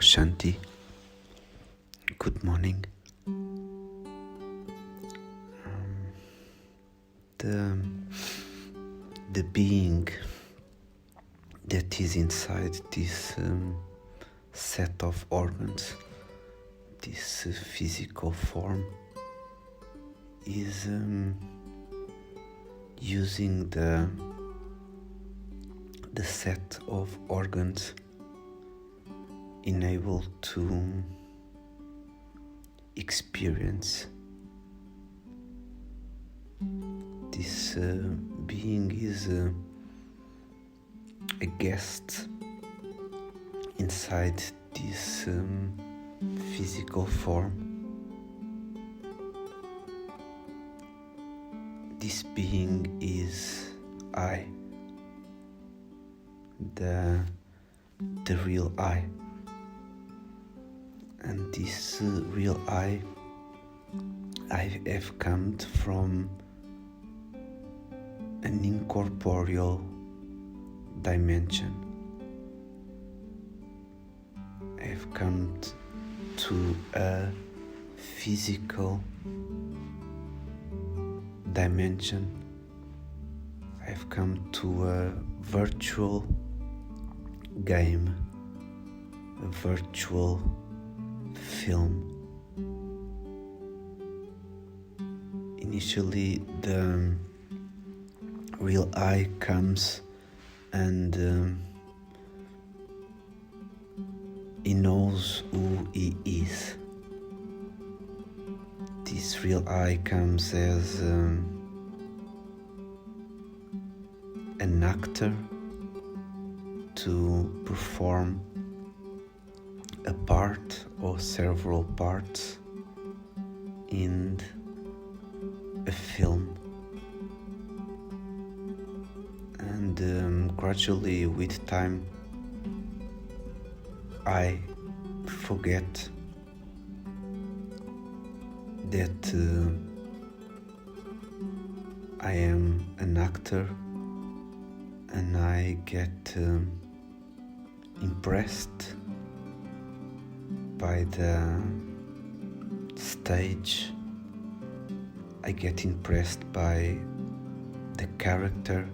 Shanti. Good morning. The being that is inside this set of organs, this physical form, is using the set of organs enabled to experience. This being is a guest inside this physical form. This being is I, the real I. And this real I have come from an incorporeal dimension. I've come to a physical dimension. I've come to a virtual game, a virtual film. Initially, the real I comes and he knows who he is. This real I comes as an actor to perform a part or several parts in a film. And gradually, with time, I forget that I am an actor, and I get impressed by the stage. I get impressed by the character.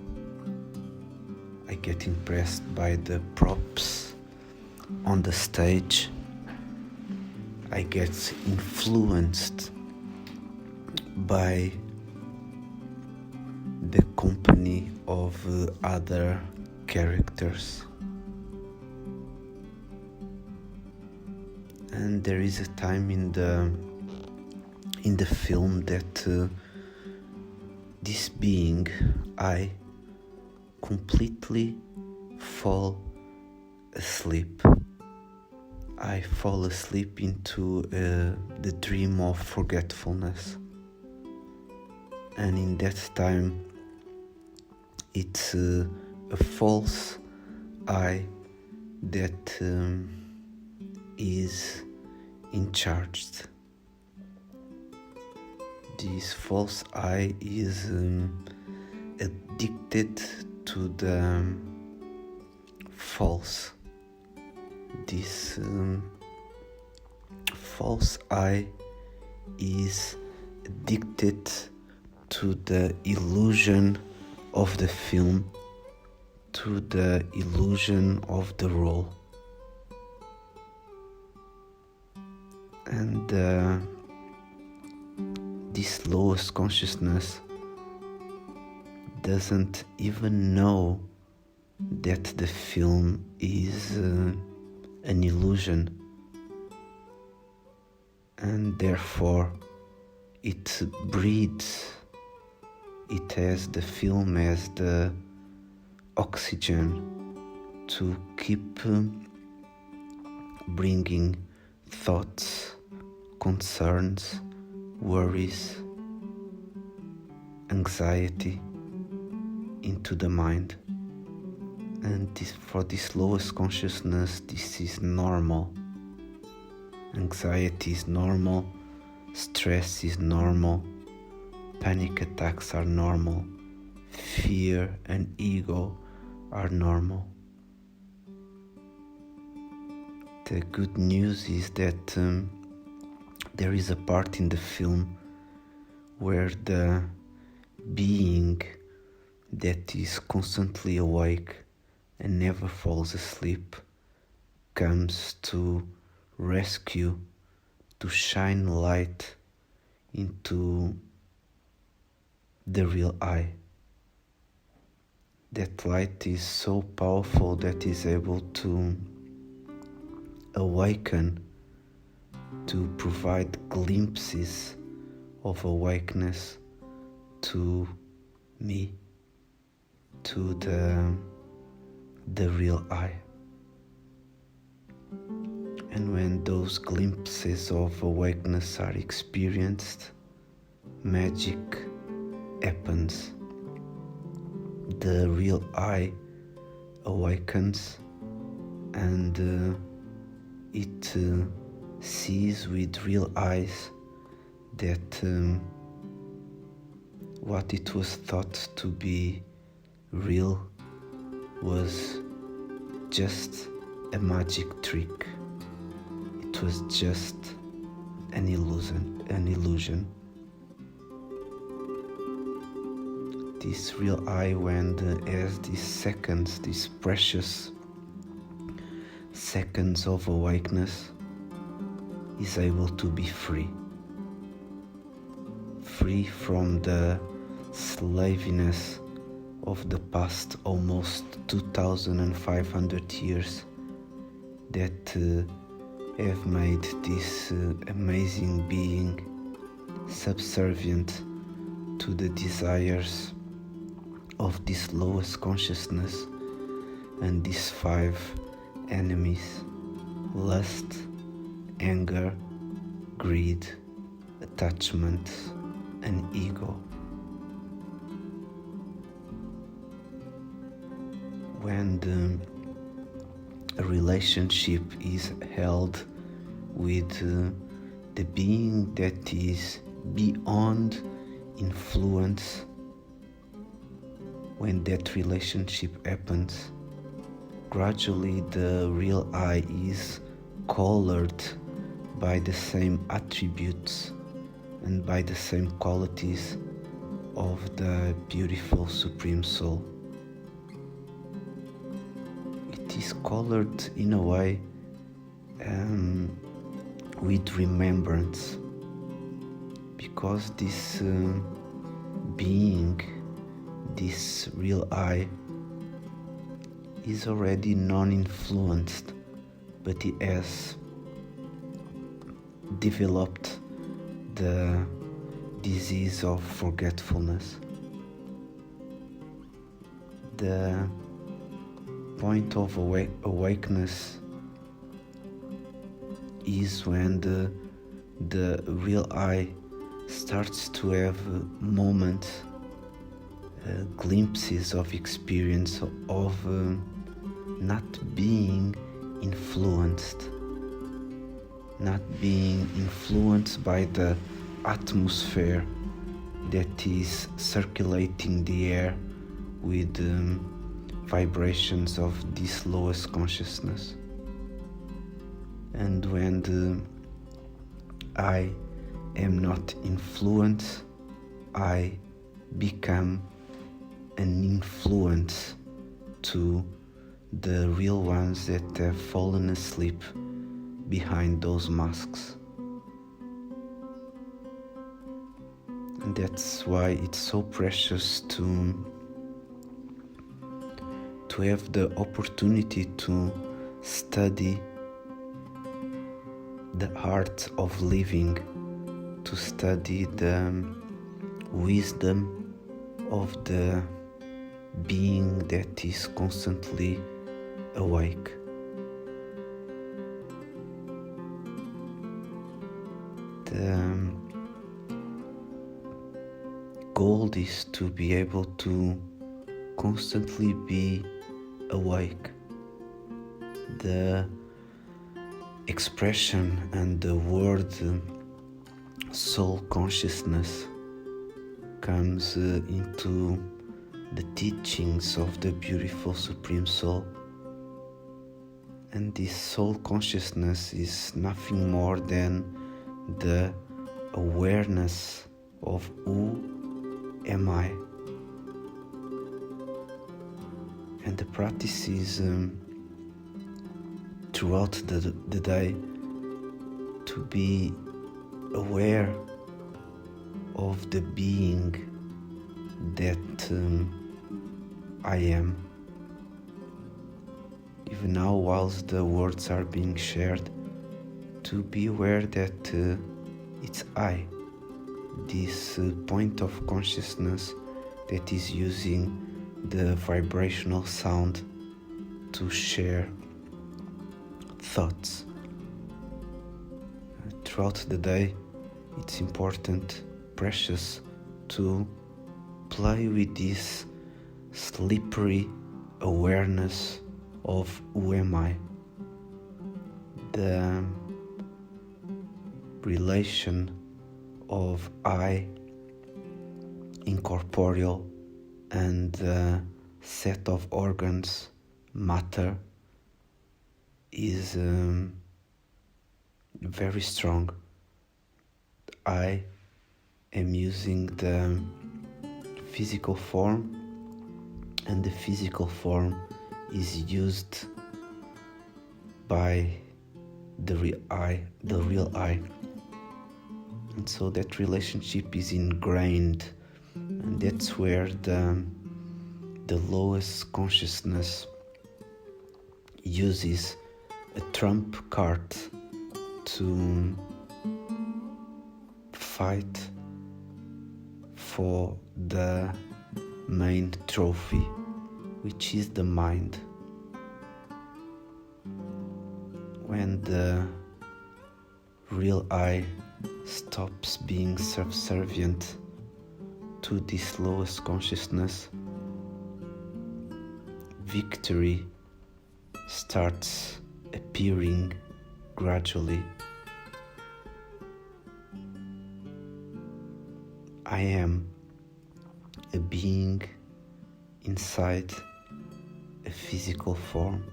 I get impressed by the props on the stage. I get influenced by the company of other characters. And there is a time in the film that this being, I, completely fall asleep. I fall asleep into the dream of forgetfulness. And in that time, it's a false I that is in charge. This false I is addicted to the false. This false I is addicted to the illusion of the film, to the illusion of the role. And this lowest consciousness doesn't even know that the film is an illusion, and therefore it breathes. It has the film as the oxygen to keep bringing thoughts, concerns, worries, anxiety into the mind. And for this lowest consciousness, this is normal. Anxiety is normal, stress is normal, panic attacks are normal, fear and ego are normal. The good news is that there is a part in the film where the being that is constantly awake and never falls asleep comes to rescue, to shine light into the real I. That light is so powerful that is able to awaken, to provide glimpses of awakeness to me, to the real I. And when those glimpses of awakeness are experienced, magic happens. The real I awakens and it sees with real eyes that what it was thought to be real was just a magic trick. It was just an illusion. This real I, when has these seconds, these precious seconds of awakeness, is able to be free. Free from the slaviness of the past almost 2,500 years that have made this amazing being subservient to the desires of this lowest consciousness and these 5 enemies: lust, anger, greed, attachment, and ego. When a relationship is held with the being that is beyond influence, when that relationship happens, gradually the real I is colored by the same attributes and by the same qualities of the beautiful Supreme Soul. It is colored in a way with remembrance, because this being, this real I, is already non-influenced, but he has developed the disease of forgetfulness. The point of awakeness is when the real I starts to have moments, glimpses of experience of not being influenced by the atmosphere that is circulating the air with vibrations of this lowest consciousness. And when I am not influenced, I become an influence to the real ones that have fallen asleep behind those masks. And that's why it's so precious to have the opportunity to study the art of living, to study the wisdom of the being that is constantly awake. The goal is to be able to constantly be awake. The expression and the word soul consciousness comes into the teachings of the beautiful Supreme Soul. And this soul consciousness is nothing more than the awareness of who am I. And the practice is throughout the day to be aware of the being that I am. Even now, whilst the words are being shared, to be aware that it's I, this point of consciousness that is using the vibrational sound to share thoughts. Throughout the day, it's important, precious, to play with this slippery awareness of who am I. The relation of I, incorporeal, and the set of organs, matter, is very strong. I am using the physical form, and the physical form is used by the real I. And so that relationship is ingrained, and that's where the lowest consciousness uses a trump card to fight for the main trophy, which is the mind. When the real I stops being subservient to this lowest consciousness, victory starts appearing gradually. I am a being inside a physical form.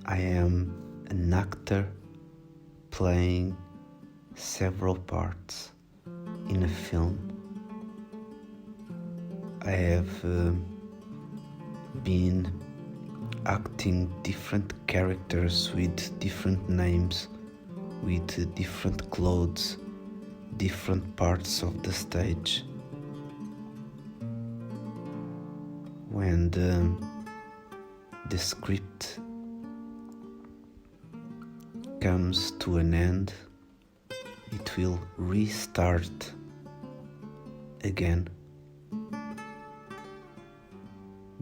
I am an actor playing several parts in a film. I have been acting different characters with different names, with different clothes, different parts of the stage. When the script comes to an end, it will restart again.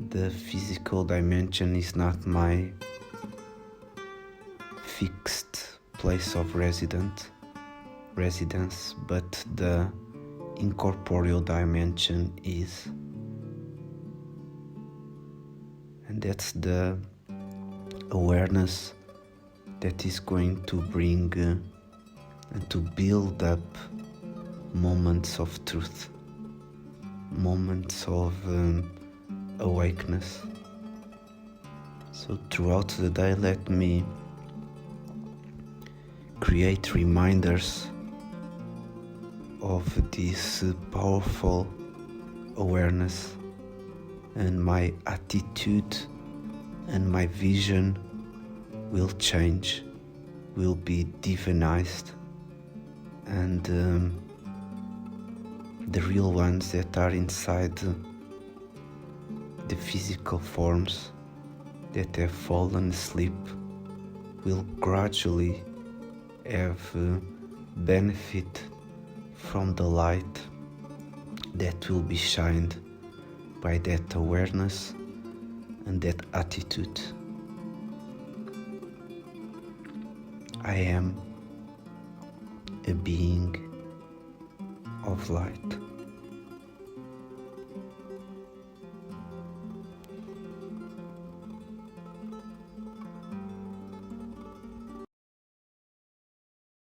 The physical dimension is not my fixed place of residence, but the incorporeal dimension is. And that's the awareness that is going to bring and to build up moments of truth, moments of awakeness. So throughout the day, let me create reminders of this powerful awareness, and my attitude and my vision will change, will be divinized, and the real ones that are inside the physical forms that have fallen asleep will gradually have benefit from the light that will be shined by that awareness and that attitude. I am a being of light.